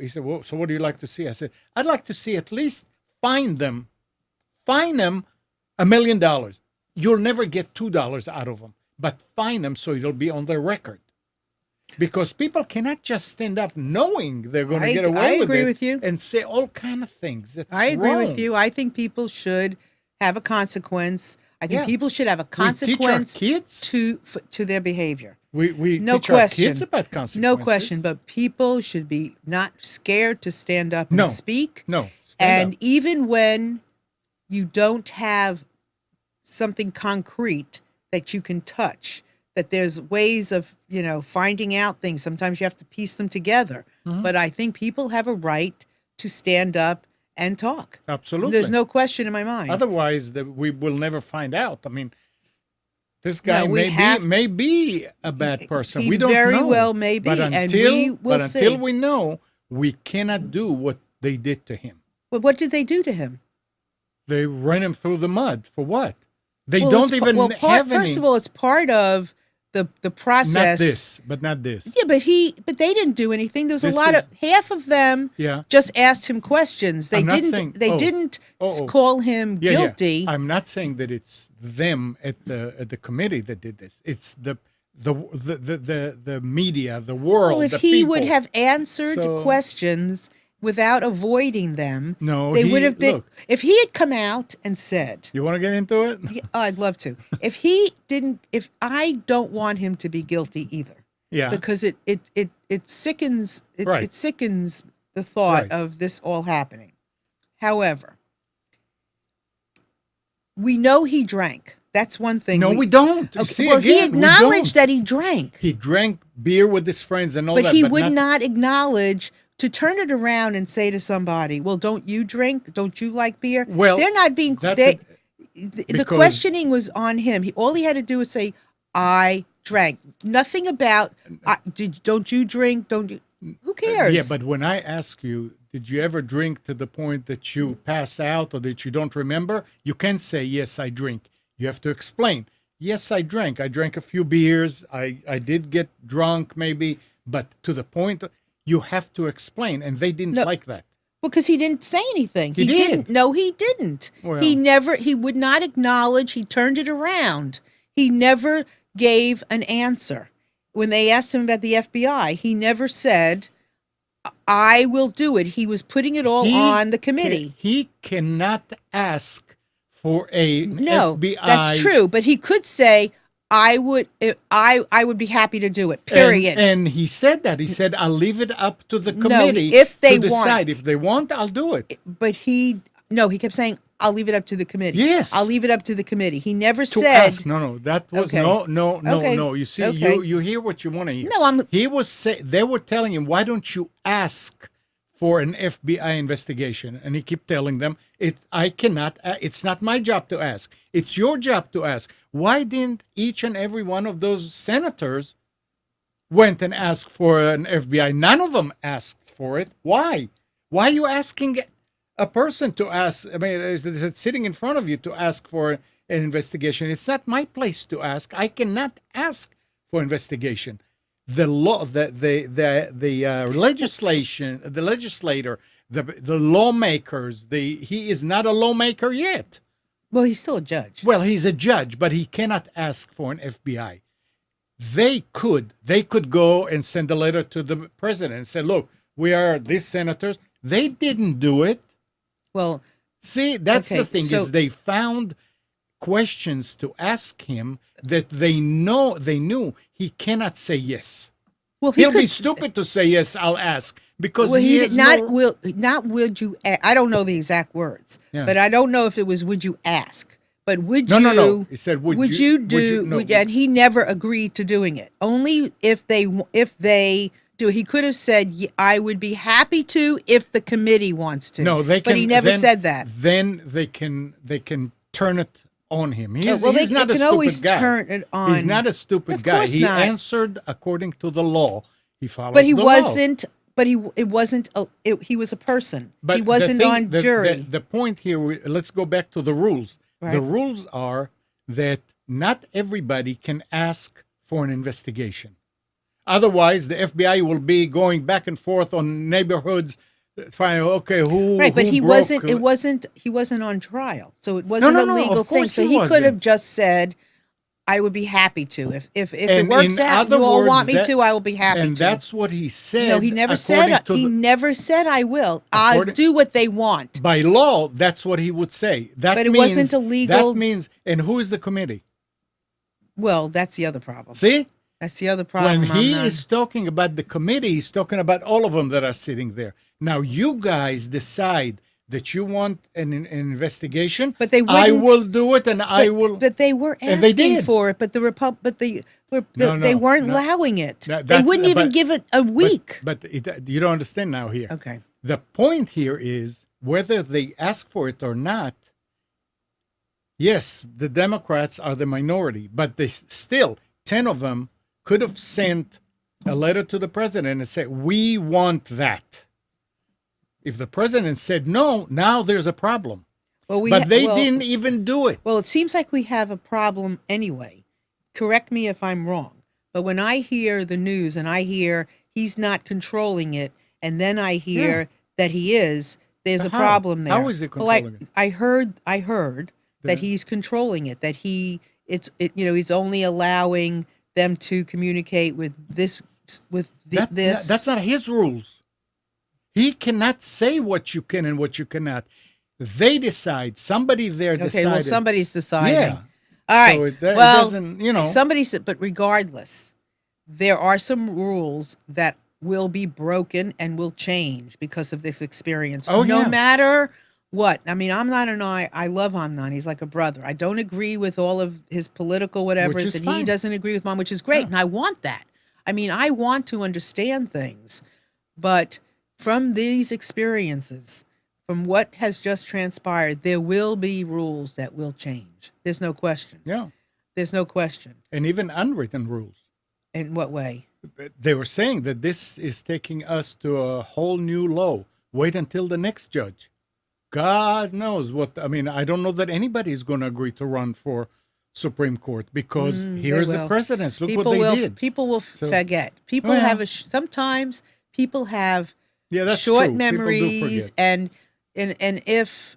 he said, well, so what do you like to see? I said, I'd like to see at least fine them $1 million. You'll never get $2 out of them but fine them so it'll be on their record. Because people cannot just stand up knowing they're going to get away I with agree it with you. and say all kind of things. That's I agree wrong. with you. I think people should have a consequence. I think Yeah. people should have a We teach our consequence kids. to their behavior. We No teach our question. kids about consequences. No question. But people should be not scared to stand up and No. speak. No. Stand And up. even when you don't have something concrete that you can touch, that there's ways of, finding out things. Sometimes you have to piece them together. Mm-hmm. But I think people have a right to stand up and talk. Absolutely. There's no question in my mind. Otherwise, we will never find out. I mean, this guy No, we have may be a bad person. he We don't very know. well may be, But and until, we will but until see. we know, we cannot do what they did to him. But what did they do to him? They ran him through the mud. For what? They Well, don't it's pa- even well, have any. First of all, it's part of the process. not this, but not this. Yeah, but they didn't do anything. There was This a lot is- of half of them Yeah. just asked him questions. They I'm not didn't. saying- they oh. didn't Oh, oh. call him Yeah, guilty. yeah. I'm not saying that it's them at the committee that did this. It's the media, the world. Well, if the he people. would have answered So- questions without avoiding them, No, they he- would have been. look. If he had come out and said, You want to get into it? yeah, I'd love to. If he didn't, if I don't want him to be guilty either, Yeah. because it sickens Right. it sickens the thought Right. of this all happening. However, we know he drank. That's one thing. No, we don't. You Okay, see, well, he again, we acknowledged don't. that he drank, He drank beer with his friends and all but that. he would not acknowledge to turn it around and say to somebody, "Well, don't you drink? Don't you like beer?" Well, they're not being. that's The because- questioning was on him. All he had to do was say, "I drank." Nothing about. Don't you drink? Don't you? Who cares? Yeah, but when I ask you, did you ever drink to the point that you passed out or that you don't remember? You can't say, yes, I drink. You have to explain. Yes, I drank. I drank a few beers. I did get drunk maybe, but to the point, you have to explain. And they didn't No. like that. Because he didn't say anything. He did. Didn't. No, he didn't. Well- He would not acknowledge. He turned it around. He never gave an answer. When they asked him about the FBI, he never said, "I will do it." He was putting it all He on the committee. He cannot ask for a No, FBI. that's true. But he could say, "I would be happy to do it." Period. And he said that. He said, I'll leave it up to the No, committee if they to want. decide. If they want, I'll do it. But he kept saying, "I'll leave it up to the committee." Yes. I'll leave it up to the committee. He never To said. ask. No, that was Okay. no. Okay. You see, Okay. you hear what you want to hear. No, He was they were telling him, why don't you ask for an FBI investigation? And he kept telling them, I cannot. It's not my job to ask. It's your job to ask. Why didn't each and every one of those senators went and asked for an FBI? None of them asked for it. Why? Why are you asking a person to ask? I mean, it's sitting in front of you to ask for an investigation. It's not my place to ask. I cannot ask for investigation. The law, the legislation, the legislator, the lawmakers. He is not a lawmaker yet. Well, he's still a judge. Well, he's a judge, but he cannot ask for an FBI. They could go and send a letter to the president and say, "Look, we are these senators." They didn't do it. Well, See, that's Okay, the thing so- is they found questions to ask him that they knew he cannot say yes. well, He'll be stupid to say yes. I'll ask because he did is not. no, Not would you? I don't know the exact words, Yeah. but I don't know if it was would you ask. But would No, you? no. He said, would you- you would do? you- no. And he never agreed to doing it. Only if they do. He could have said, "I would be happy to if the committee wants to." no. They can. But he never then- said that. Then they can turn it on him. He's, Well, he's they not a can stupid always guy. turn it on. He's not a stupid Of guy. course He not. answered according to the law. He follows. But he the law. wasn't. But it wasn't. He was a person. But he wasn't the thing- on the- jury. The point here, let's go back to the rules. Right. The rules are that not everybody can ask for an investigation. Otherwise, the FBI will be going back and forth on neighborhoods, trying, okay, who Right, but who he broke- wasn't. He wasn't on trial, so it wasn't no, a no, legal of thing. course So he he could have wasn't. just said, I would be happy to. If it And works in out, other you all words, want me that- to, I will be happy and to. that's what he said. No, he never according said to he the- never said I will. I'll According- do what they want. by law, that's what he would say. That But it means, wasn't illegal- That means, and who is the committee? Well, that's the other problem. See, That's the other problem. when he I'm not- is talking about the committee, he's talking about all of them that are sitting there. Now, you guys decide that you want an investigation. But they I wouldn't- will do it, and I will. But they were And they asking did. for it. But No, they no, weren't no. allowing it. That- They that's- wouldn't even but- give it a week. But you don't understand now here. Okay. The point here is whether they ask for it or not. Yes, the Democrats are the minority, but they still 10 of them could have sent a letter to the president and said, "We want that." If the president said no, now there's a problem. Well, But they didn't even do it. Well, it seems like we have a problem anyway. Correct me if I'm wrong. But when I hear the news and I hear he's not controlling it, and then I hear that he is, there's a How? problem there. How is he controlling it? I heard that he's controlling it. That he's only allowing them to communicate with this this. That's not his rules. He cannot say what you can and what you cannot. They decide. Somebody there decided. Okay, well, somebody's deciding. Yeah. All right. So it well, doesn't, you know. Somebody said, but regardless, there are some rules that will be broken and will change because of this experience. Oh, no yeah. matter what. I mean, I love Amnon. He's like a brother. I don't agree with all of his political whatever, Which is and he fine. doesn't agree with mine, which is great. Yeah. And I want that. I mean, I want to understand things. But from these experiences, from what has just transpired, there will be rules that will change. There's no question. Yeah. There's no question. And even unwritten rules. In what way? They were saying that this is taking us to a whole new low. Wait until the next judge. God knows what. I mean, I don't know that anybody is going to agree to run for Supreme Court because here's they the will. precedents. Look People what they will. did. People will So- forget. People Oh, yeah. have sometimes people have Yeah, that's short true. People do memories, forget. and if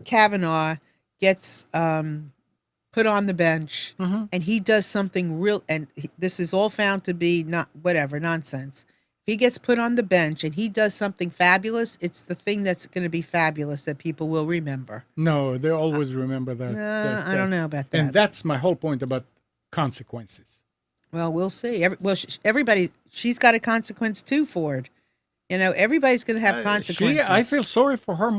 Kavanaugh gets put on the bench Mm-hmm. and he does something real, and this is all found to be not whatever nonsense. If he gets put on the bench and he does something fabulous, it's the thing that's going to be fabulous that people will remember. No, they always remember that. I don't know about that. And that's my whole point about consequences. Well, we'll see. Everybody, she's got a consequence too, Ford. You know, everybody's going to have consequences. I feel sorry for her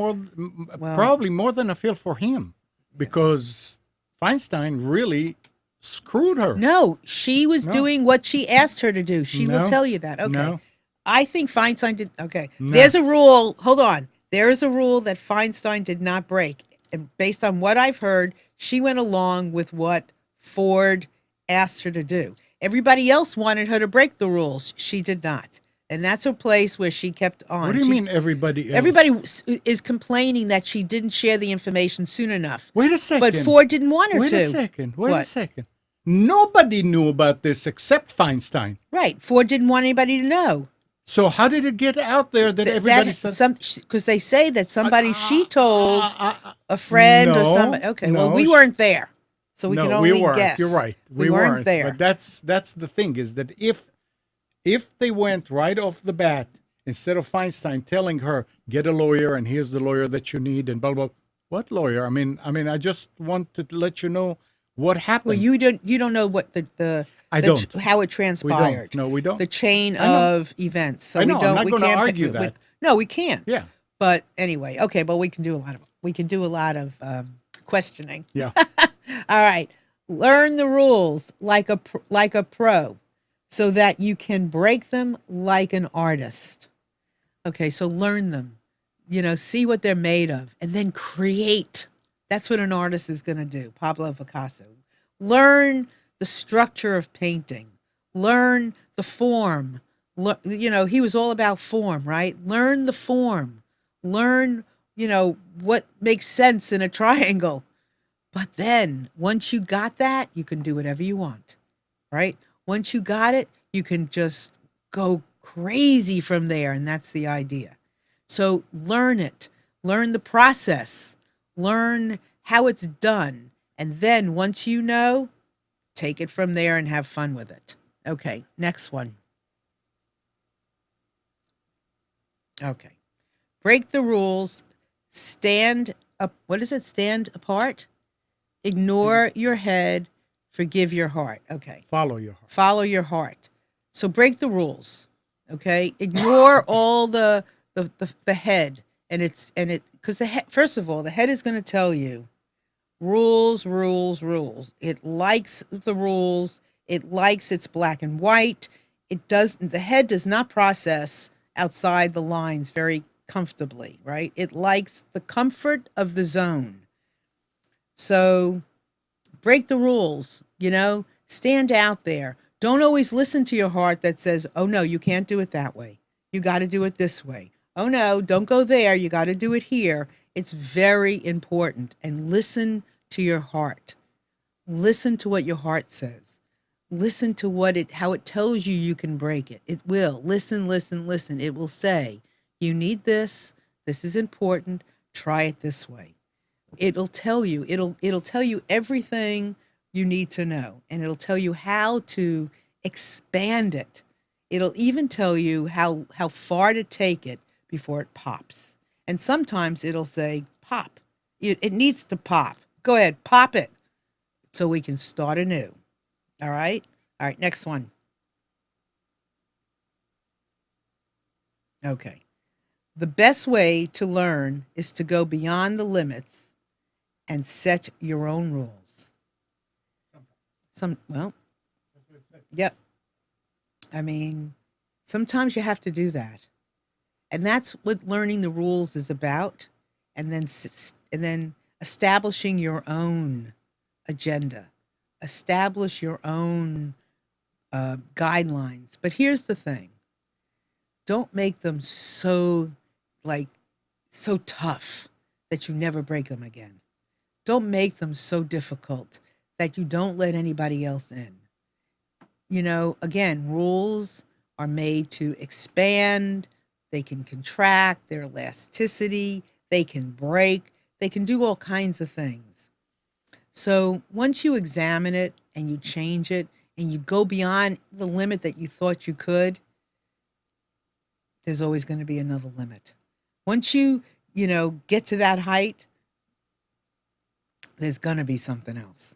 probably more than I feel for him, because Feinstein really screwed her. No, she was No. doing what she asked her to do. She will No. tell you that. Okay. No. I think Feinstein did. Okay. No. There's a rule. Hold on. There is a rule that Feinstein did not break. And based on what I've heard, she went along with what Ford asked her to do. Everybody else wanted her to break the rules. She did not. And that's a place where she kept on. What do you She- mean everybody else? Everybody is complaining that she didn't share the information soon enough. Wait a second. But Ford didn't want her Wait to. a second. Wait a What? second. Nobody knew about this except Feinstein. Right. Ford didn't want anybody to know. So how did it get out there that everybody said? Because they say that somebody she told a friend or no, somebody. Okay, well, no, we she- weren't there, so we can only we weren't. guess. You're right. We weren't there. But that's the thing, is that if they went right off the bat, instead of Feinstein telling her, get a lawyer and here's the lawyer that you need and blah blah. What lawyer? I mean, I just want to let you know what happened. Well, you don't know what I don't. how it transpired. No, we don't. The chain I know. of events. So I know. we don't. I'm not we gonna can't argue that. No, we can't. Yeah. But anyway, okay. But we can do a lot of questioning. Yeah. All right. Learn the rules like a pro so that you can break them like an artist. Okay, so learn them. You know, see what they're made of and then create. That's what an artist is going to do. Pablo Picasso. Learn the structure of painting. Learn the form. You know, he was all about form, right? Learn the form. Learn, you know, what makes sense in a triangle. But then once you got that, you can do whatever you want, right? Once you got it, you can just go crazy from there. And that's the idea. So learn it, learn the process, learn how it's done. And then once you know, take it from there and have fun with it. Okay, next one. Okay. Break the rules. Stand up. What is it? Stand apart. Ignore your head. Forgive your heart. Okay. Follow your heart. Follow your heart. So break the rules. Okay. Ignore all the head and it because the head, first of all, the head is going to tell you rules, rules, rules. It likes the rules. It likes it's black and white. The head does not process outside the lines very comfortably, right? It likes the comfort of the zone. So break the rules, stand out there. Don't always listen to your heart that says, oh no, you can't do it that way. You got to do it this way. Oh no, don't go there. You got to do it here. It's very important. And listen to your heart. Listen to what your heart says. Listen to how it tells you can break it. It will. Listen, listen, listen. It will say, you need this. This is important. Try it this way. It'll tell you. It'll tell you everything you need to know, and it'll tell you how to expand it. It'll even tell you how far to take it before it pops. And sometimes it'll say, pop. It needs to pop. Go ahead, pop it so we can start anew. All right? All right, next one. Okay. The best way to learn is to go beyond the limits and set your own rules. Yep. I mean, sometimes you have to do that. And that's what learning the rules is about. And then establishing your own agenda. Establish your own guidelines. But here's the thing. Don't make them so tough that you never break them again. Don't make them so difficult that you don't let anybody else in. Again, rules are made to expand. They can contract, their elasticity. They can break. They can do all kinds of things. So once you examine it and you change it and you go beyond the limit that you thought you could, there's always going to be another limit. Once you get to that height, there's going to be something else.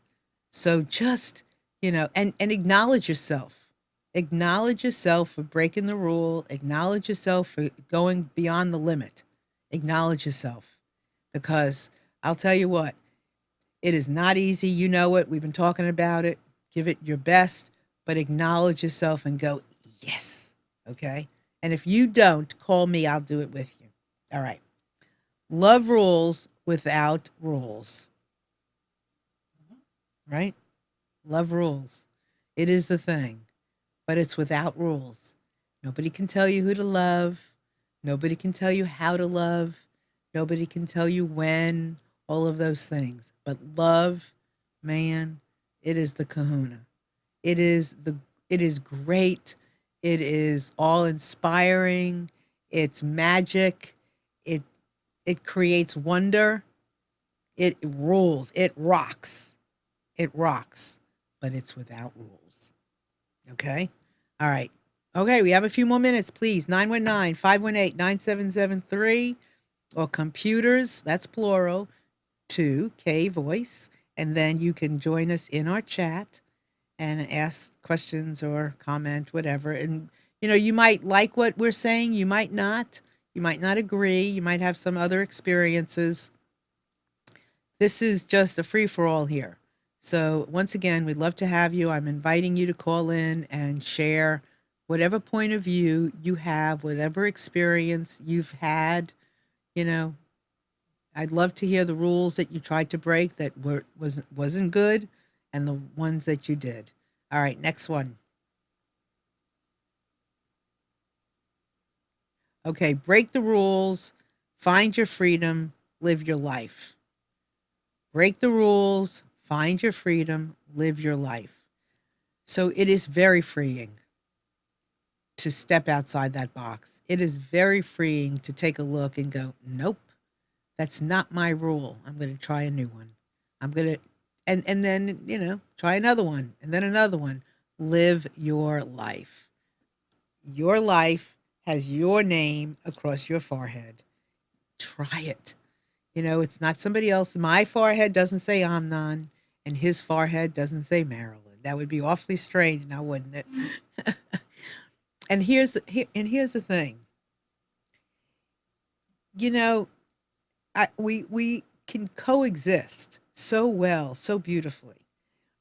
So just, and acknowledge yourself. Acknowledge yourself for breaking the rule. Acknowledge yourself for going beyond the limit. Acknowledge yourself. Because I'll tell you what, it is not easy. You know it. We've been talking about it. Give it your best, but acknowledge yourself and go, yes. Okay? And if you don't, call me. I'll do it with you. All right. Love rules without rules. Right? Love rules. It is the thing, but it's without rules. Nobody can tell you who to love. Nobody can tell you how to love. Nobody can tell you when, all of those things. But love, man, it is the kahuna. It is great. It is all inspiring. It's magic. It creates wonder. It rules. It rocks. It rocks, but it's without rules. Okay? All right. Okay, we have a few more minutes, please. 919-518-9773 or computers, that's plural, 2K voice. And then you can join us in our chat and ask questions or comment, whatever. And, you might like what we're saying. You might not. You might not agree. You might have some other experiences. This is just a free-for-all here. So once again, we'd love to have you. I'm inviting you to call in and share whatever point of view you have, whatever experience you've had. I'd love to hear the rules that you tried to break that wasn't good and the ones that you did. All right, next one. Okay, break the rules, find your freedom, live your life. Break the rules, find your freedom, live your life. So it is very freeing to step outside that box. It is very freeing to take a look and go, nope, that's not my rule. I'm going to try a new one. and then, try another one and then another one. Live your life. Your life has your name across your forehead. Try it. It's not somebody else. My forehead doesn't say Amnon, and his forehead doesn't say Marilyn. That would be awfully strange now, wouldn't it? And here's the thing. You know, we can coexist so well, so beautifully,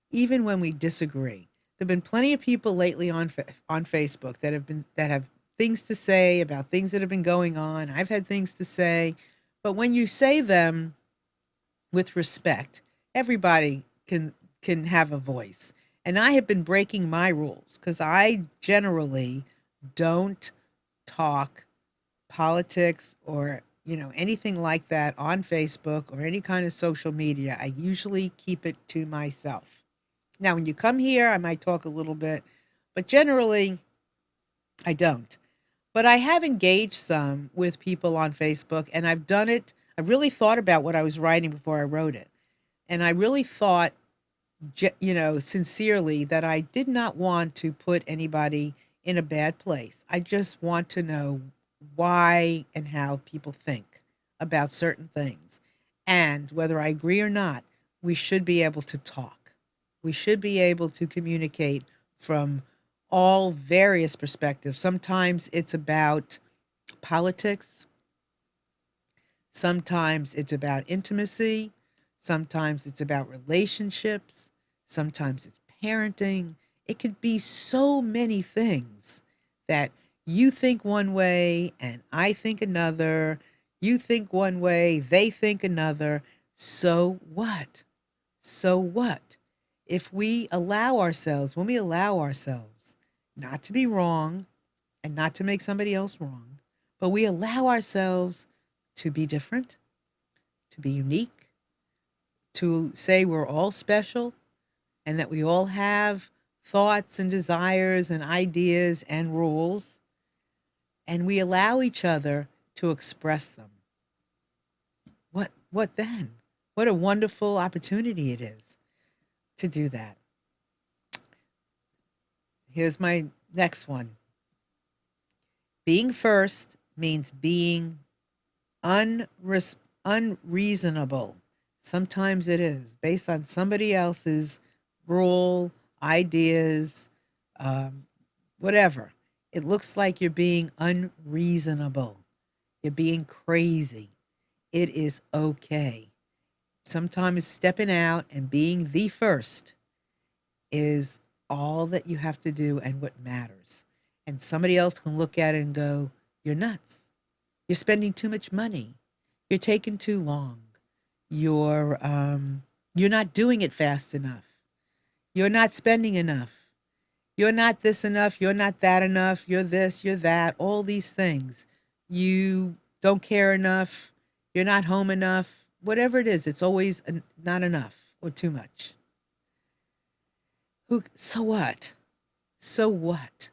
even when we disagree. There've been plenty of people lately on Facebook that have things to say about things that have been going on. I've had things to say, but when you say them with respect, everybody can have a voice. And I have been breaking my rules because I generally don't talk politics or anything like that on Facebook or any kind of social media. I usually keep it to myself. Now, when you come here, I might talk a little bit, but generally I don't. But I have engaged some with people on Facebook, and I've done it. I really thought about what I was writing before I wrote it. And I really thought, sincerely, that I did not want to put anybody in a bad place. I just want to know why and how people think about certain things. And whether I agree or not, we should be able to talk. We should be able to communicate from all various perspectives. Sometimes it's about politics. Sometimes it's about intimacy. Sometimes it's about relationships. Sometimes it's parenting. It could be so many things that you think one way and I think another. You think one way, they think another. So what? So what? If we allow ourselves, when we allow ourselves not to be wrong and not to make somebody else wrong, but we allow ourselves to be different, to be unique, to say we're all special and that we all have thoughts and desires and ideas and rules, and we allow each other to express them. What then? What a wonderful opportunity it is to do that. Here's my next one. Being first means being unreasonable. Sometimes it is based on somebody else's rule, ideas, whatever. It looks like you're being unreasonable. You're being crazy. It is okay. Sometimes stepping out and being the first is all that you have to do and what matters. And somebody else can look at it and go, you're nuts. You're spending too much money. You're taking too long. You're not doing it fast enough. You're not spending enough. You're not this enough. You're not that enough. You're this, you're that, all these things. You don't care enough. You're not home enough. Whatever it is, it's always not enough or too much. So what? So what?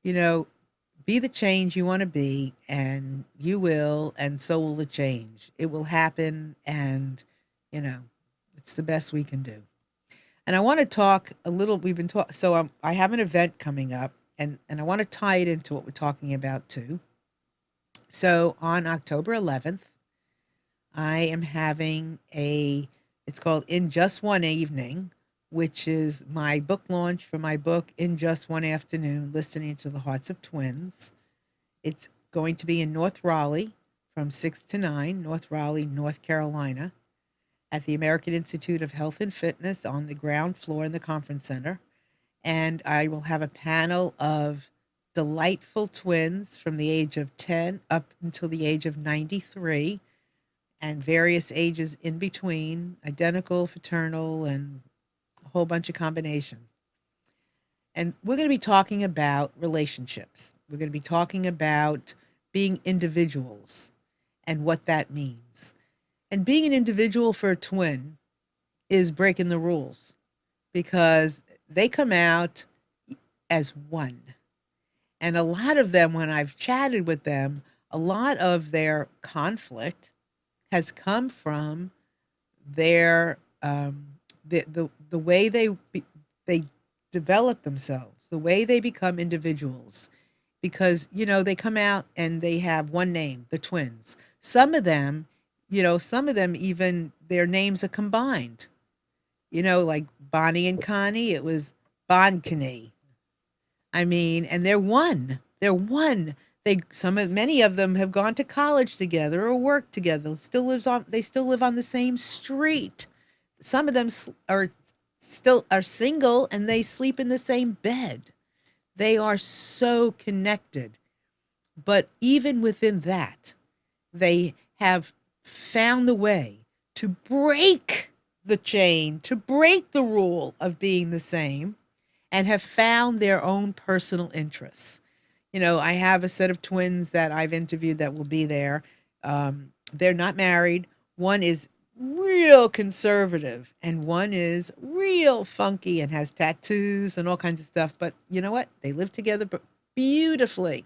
Be the change you want to be, and you will, and so will the change. It will happen, and, it's the best we can do. And I want to talk a little, we've been talking, so I have an event coming up, and I want to tie it into what we're talking about too. So on October 11th, I am having it's called In Just One Evening, which is my book launch for my book, In Just One Afternoon, Listening to the Hearts of Twins. It's going to be in North Raleigh from 6 to 9, North Raleigh, North Carolina, at the American Institute of Health and Fitness on the ground floor in the conference center. And I will have a panel of delightful twins from the age of 10 up until the age of 93, and various ages in between, identical, fraternal, and a whole bunch of combination. And we're going to be talking about relationships. We're going to be talking about being individuals and what that means. And being an individual for a twin is breaking the rules because they come out as one. And a lot of them, when I've chatted with them, a lot of their conflict has come from their the way they develop themselves, the way they become individuals, because they come out and they have one name, the twins. Some of them even their names are combined. Like Bonnie and Connie, it was Bonkany. I mean, and they're one. They're one. Many of them have gone to college together or worked together. They still live on the same street. Some of them are single and they sleep in the same bed. They are so connected. But even within that, they have found the way to break the chain, to break the rule of being the same, and have found their own personal interests. I have a set of twins that I've interviewed that will be there. They're not married. One is real conservative and one is real funky and has tattoos and all kinds of stuff. But you know what? They live together beautifully.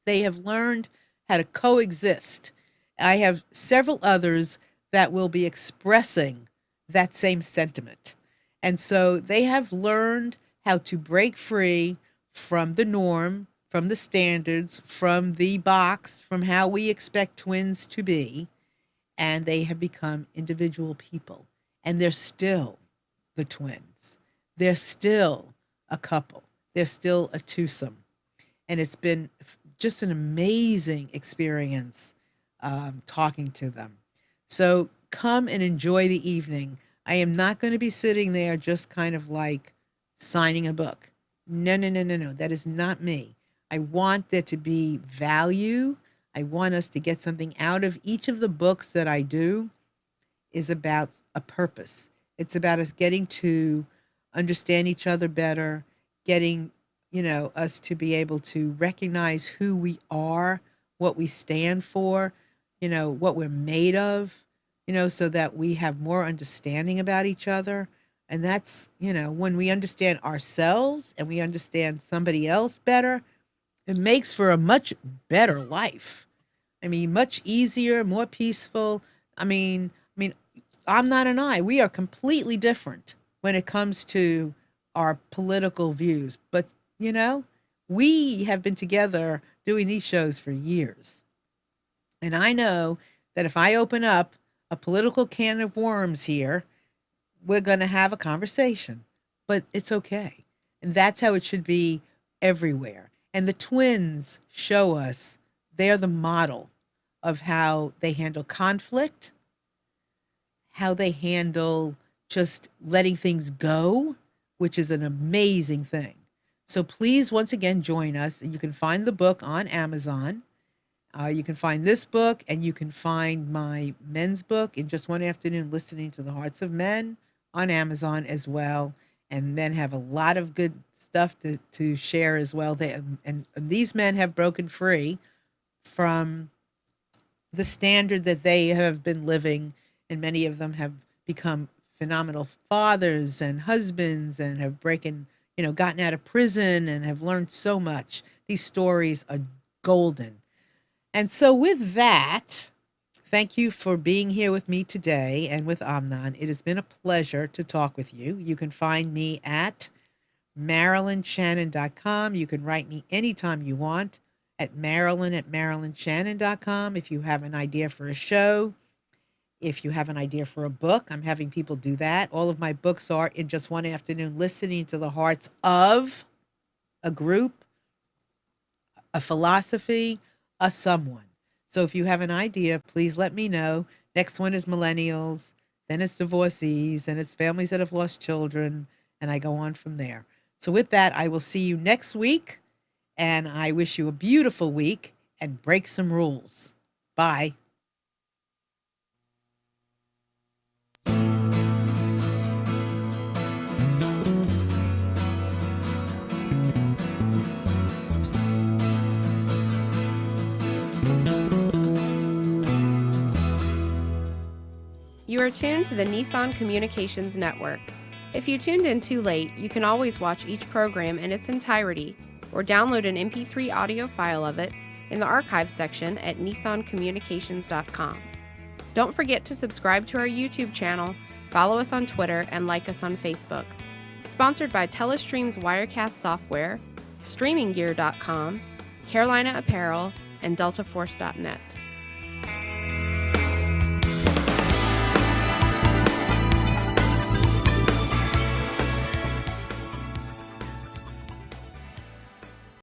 They have learned how to coexist. I have several others that will be expressing that same sentiment. And so they have learned how to break free from the norm, from the standards, from the box, from how we expect twins to be. And they have become individual people. And they're still the twins. They're still a couple. They're still a twosome. And it's been just an amazing experience talking to them. So come and enjoy the evening. I am not going to be sitting there just kind of like signing a book. No. That is not me. I want there to be value. I want us to get something out of each of the books that I do is about a purpose. It's about us getting to understand each other better, getting, us to be able to recognize who we are, what we stand for, what we're made of, so that we have more understanding about each other. And that's, when we understand ourselves and we understand somebody else better, it makes for a much better life. I mean, much easier, more peaceful. I mean, Amnon and I, we are completely different when it comes to our political views. But, we have been together doing these shows for years. And I know that if I open up a political can of worms here, we're going to have a conversation. But it's okay. And that's how it should be everywhere. And the twins show us they're the model of how they handle conflict, how they handle just letting things go, which is an amazing thing. So please, once again, join us. You can find the book on Amazon. You can find this book, and you can find my men's book, In Just One Afternoon, Listening to the Hearts of Men, on Amazon as well, and then have a lot of good stuff to share as well. And these men have broken free from the standard that they have been living, and many of them have become phenomenal fathers and husbands and have gotten out of prison and have learned so much. These stories are golden. And so with that, thank you for being here with me today and with Amnon. It has been a pleasure to talk with you. You can find me at MarilynShannon.com. You can write me anytime you want at Marilyn@MarilynShannon.com. If you have an idea for a show, if you have an idea for a book, I'm having people do that. All of my books are In Just One Afternoon, Listening to the Hearts of a Group, a Philosophy, a Someone. So if you have an idea, please let me know. Next one is millennials, then it's divorcees, and it's families that have lost children, and I go on from there. So with that, I will see you next week, and I wish you a beautiful week, and break some rules. Bye. You are tuned to the Nissan Communications Network. If you tuned in too late, you can always watch each program in its entirety or download an MP3 audio file of it in the archives section at nissancommunications.com. Don't forget to subscribe to our YouTube channel, follow us on Twitter, and like us on Facebook. Sponsored by Telestream's Wirecast software, StreamingGear.com, Carolina Apparel, and DeltaForce.net.